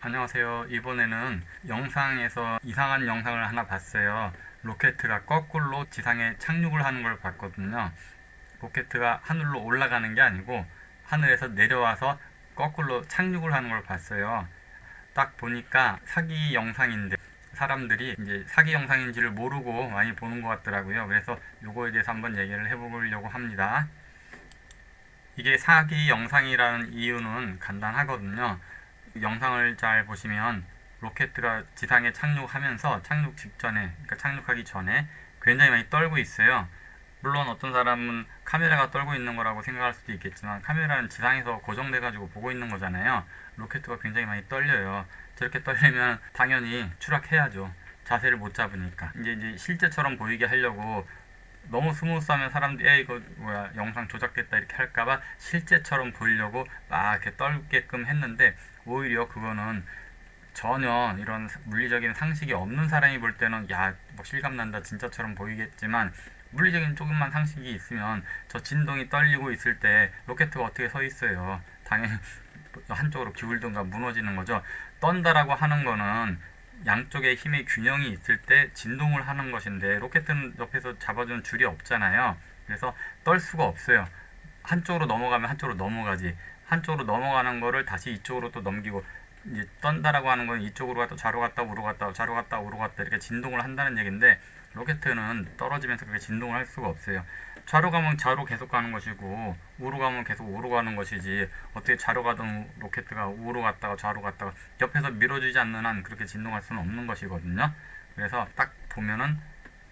안녕하세요. 이번에는 영상에서 이상한 영상을 하나 봤어요. 로켓가 거꾸로 지상에 착륙을 하는 걸 봤거든요. 로켓가 하늘로 올라가는 게 아니고 하늘에서 내려와서 거꾸로 착륙을 하는 걸 봤어요. 딱 보니까 사기 영상인데 사람들이 이제 사기 영상인지를 모르고 많이 보는 것 같더라고요. 그래서 이거에 대해서 한번 얘기를 해보려고 합니다. 이게 사기 영상이라는 이유는 간단하거든요. 영상을 잘 보시면 로켓가 지상에 착륙하면서 착륙 직전에, 그러니까 착륙하기 전에 굉장히 많이 떨고 있어요. 물론 어떤 사람은 카메라가 떨고 있는 거라고 생각할 수도 있겠지만 카메라는 지상에서 고정돼 가지고 보고 있는 거잖아요. 로켓가 굉장히 많이 떨려요. 저렇게 떨리면 당연히 추락해야죠. 자세를 못 잡으니까. 이제 실제처럼 보이게 하려고 너무 스무스하면 사람들이 이거 뭐야 영상 조작됐다 이렇게 할까봐 실제처럼 보이려고 막 이렇게 떨게끔 했는데 오히려 그거는 전혀 이런 물리적인 상식이 없는 사람이 볼 때는 야, 뭐 실감난다 진짜처럼 보이겠지만 물리적인 조금만 상식이 있으면 저 진동이 떨리고 있을 때 로켓가 어떻게 서 있어요. 당연히 한쪽으로 기울든가 무너지는 거죠. 떤다라고 하는 거는 양쪽의 힘의 균형이 있을 때 진동을 하는 것인데 로켓은 옆에서 잡아주는 줄이 없잖아요. 그래서 떨 수가 없어요. 한쪽으로 넘어가면 한쪽으로 넘어가지. 한쪽으로 넘어가는 거를 다시 이쪽으로 또 넘기고 이제 떤다라고 하는 건 이쪽으로 갔다 좌로 갔다 우로 갔다 좌로 갔다 우로 갔다 이렇게 진동을 한다는 얘기인데 로켓은 떨어지면서 그렇게 진동을 할 수가 없어요. 좌로 가면 좌로 계속 가는 것이고 우로 가면 계속 우로 가는 것이지 어떻게 좌로 가던 로켓가 우로 갔다가 좌로 갔다가 옆에서 밀어주지 않는 한 그렇게 진동할 수는 없는 것이거든요. 그래서 딱 보면은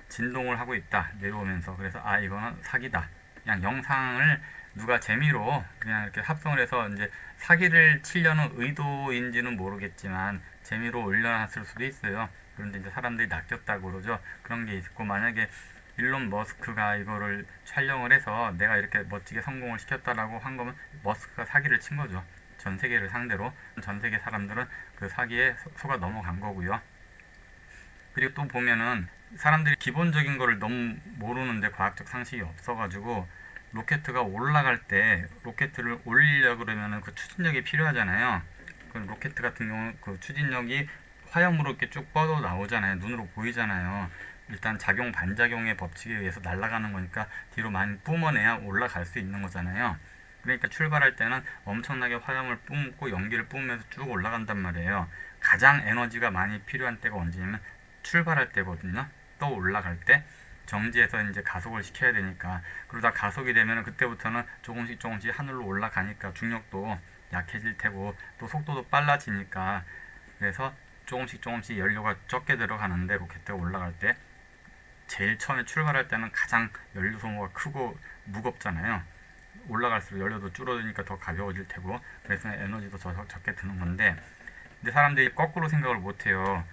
진동을 하고 있다 내려오면서 그래서 아 이거는 사기다. 그냥 영상을 누가 재미로 그냥 이렇게 합성을 해서 이제 사기를 치려는 의도인지는 모르겠지만 재미로 올려놨을 수도 있어요. 그런데 이제 사람들이 낚였다고 그러죠. 그런 게 있고 만약에 일론 머스크가 이거를 촬영을 해서 내가 이렇게 멋지게 성공을 시켰다라고 한 거면 머스크가 사기를 친 거죠. 전 세계를 상대로 전 세계 사람들은 그 사기에 속아 넘어간 거고요. 그리고 또 보면은 사람들이 기본적인 거를 너무 모르는데 과학적 상식이 없어가지고 로켓가 올라갈 때 로켓을 올리려고 그러면은 그 추진력이 필요하잖아요. 그 로켓 같은 경우 그 추진력이 화염으로 이렇게 쭉 뻗어 나오잖아요. 눈으로 보이잖아요. 일단 작용 반작용의 법칙에 의해서 날아가는 거니까 뒤로 많이 뿜어내야 올라갈 수 있는 거잖아요. 그러니까 출발할 때는 엄청나게 화염을 뿜고 연기를 뿜으면서 쭉 올라간단 말이에요. 가장 에너지가 많이 필요한 때가 언제냐면 출발할 때거든요. 또 올라갈 때 정지해서 이제 가속을 시켜야 되니까 그러다 가속이 되면 그때부터는 조금씩 조금씩 하늘로 올라가니까 중력도 약해질 테고 또 속도도 빨라지니까 그래서 조금씩 조금씩 연료가 적게 들어가는데 로켓가 올라갈 때 제일 처음에 출발할 때는 가장 연료 소모가 크고 무겁잖아요. 올라갈수록 연료도 줄어드니까 더 가벼워질 테고 그래서 에너지도 적게 드는 건데 근데 사람들이 거꾸로 생각을 못해요.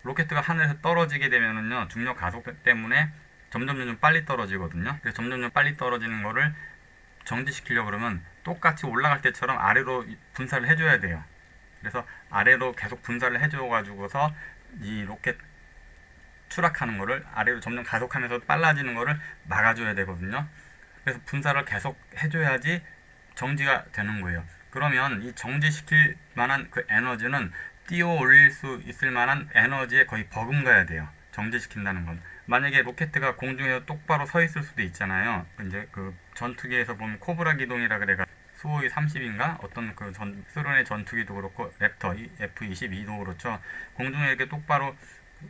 로켓가 하늘에서 떨어지게 되면은요 중력 가속 때문에 점점 빨리 떨어지거든요. 그래서 점점 빨리 떨어지는 거를 정지시키려고 그러면 똑같이 올라갈 때처럼 아래로 분사를 해줘야 돼요. 그래서 아래로 계속 분사를 해줘 가지고서 이 로켓 추락하는 거를 아래로 점점 가속하면서 빨라지는 거를 막아줘야 되거든요. 그래서 분사를 계속 해줘야지 정지가 되는 거예요. 그러면 이 정지시킬 만한 그 에너지는 띄어 올릴 수 있을 만한 에너지에 거의 버금가야 돼요. 정지시킨다는 건. 만약에 로켓가 공중에 똑바로 서 있을 수도 있잖아요. 이제 그 전투기에서 보면 코브라 기동이라 그래가 수호의 30인가 어떤 그 스론의 전투기도 그렇고 랩터 F-22도 그렇죠. 공중에 이렇게 똑바로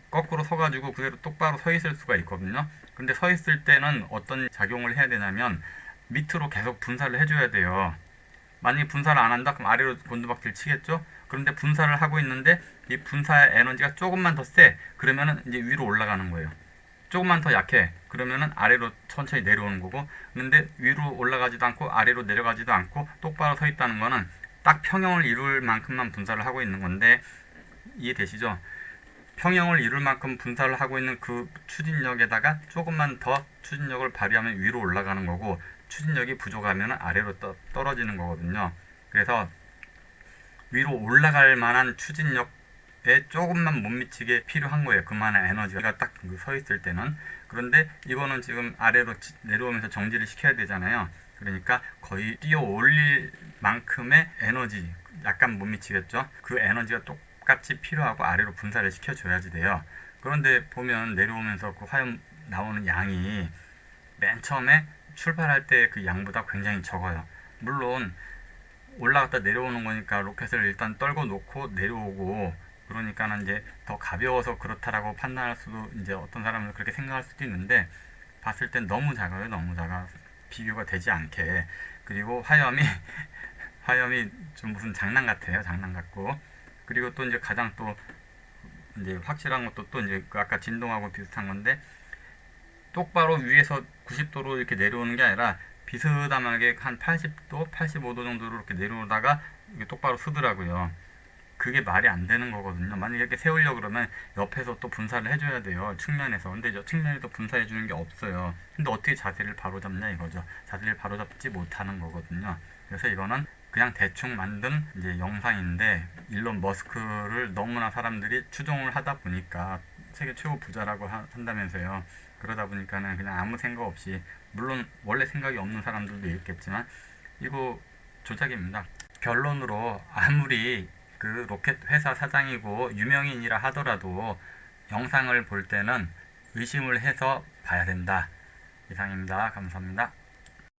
거꾸로 서가지고 그대로 똑바로 서 있을 수가 있거든요. 근데 서 있을 때는 어떤 작용을 해야 되냐면 밑으로 계속 분사를 해줘야 돼요. 만약에 분사를 안 한다 그럼 아래로 곤두박질 치겠죠. 그런데 분사를 하고 있는데 이 분사의 에너지가 조금만 더 세 그러면은 이제 위로 올라가는 거예요. 조금만 더 약해 그러면은 아래로 천천히 내려오는 거고 근데 위로 올라가지도 않고 아래로 내려가지도 않고 똑바로 서 있다는 거는 딱 평형을 이룰 만큼만 분사를 하고 있는 건데 이해되시죠? 평형을 이룰 만큼 분사를 하고 있는 그 추진력에다가 조금만 더 추진력을 발휘하면 위로 올라가는 거고 추진력이 부족하면 아래로 떨어지는 거거든요. 그래서 위로 올라갈 만한 추진력에 조금만 못 미치게 필요한 거예요. 그만한 에너지가 딱 서 있을 때는. 그런데 이거는 지금 아래로 내려오면서 정지를 시켜야 되잖아요. 그러니까 거의 뛰어 올릴 만큼의 에너지, 약간 못 미치겠죠. 그 에너지가 값값이 필요하고 아래로 분사를 시켜줘야지 돼요. 그런데 보면 내려오면서 그 화염 나오는 양이 맨 처음에 출발할 때 그 양보다 굉장히 적어요. 물론 올라갔다 내려오는 거니까 로켓을 일단 떨궈 놓고 내려오고 그러니까는 이제 더 가벼워서 그렇다라고 판단할 수도 이제 어떤 사람은 그렇게 생각할 수도 있는데 봤을 땐 너무 작아요. 너무 작아. 비교가 되지 않게. 그리고 화염이 화염이 좀 무슨 장난 같아요. 장난 같고. 그리고 또 이제 가장 또 이제 확실한 것도 또 이제 그 아까 진동하고 비슷한 건데 똑바로 위에서 90도로 이렇게 내려오는 게 아니라 비스듬하게 한 80도, 85도 정도로 이렇게 내려오다가 이게 똑바로 서더라고요. 그게 말이 안 되는 거거든요. 만약에 이렇게 세우려고 그러면 옆에서 또 분사를 해줘야 돼요. 측면에서. 근데 저 측면에서 분사해 주는 게 없어요. 근데 어떻게 자세를 바로 잡냐 이거죠. 자세를 바로 잡지 못하는 거거든요. 그래서 이거는 그냥 대충 만든 이제 영상인데 일론 머스크를 너무나 사람들이 추종을 하다 보니까 세계 최고 부자라고 한다면서요. 그러다 보니까는 그냥 아무 생각 없이 물론 원래 생각이 없는 사람들도 있겠지만 이거 조작입니다. 결론으로 아무리 그 로켓 회사 사장이고 유명인이라 하더라도 영상을 볼 때는 의심을 해서 봐야 된다. 이상입니다. 감사합니다.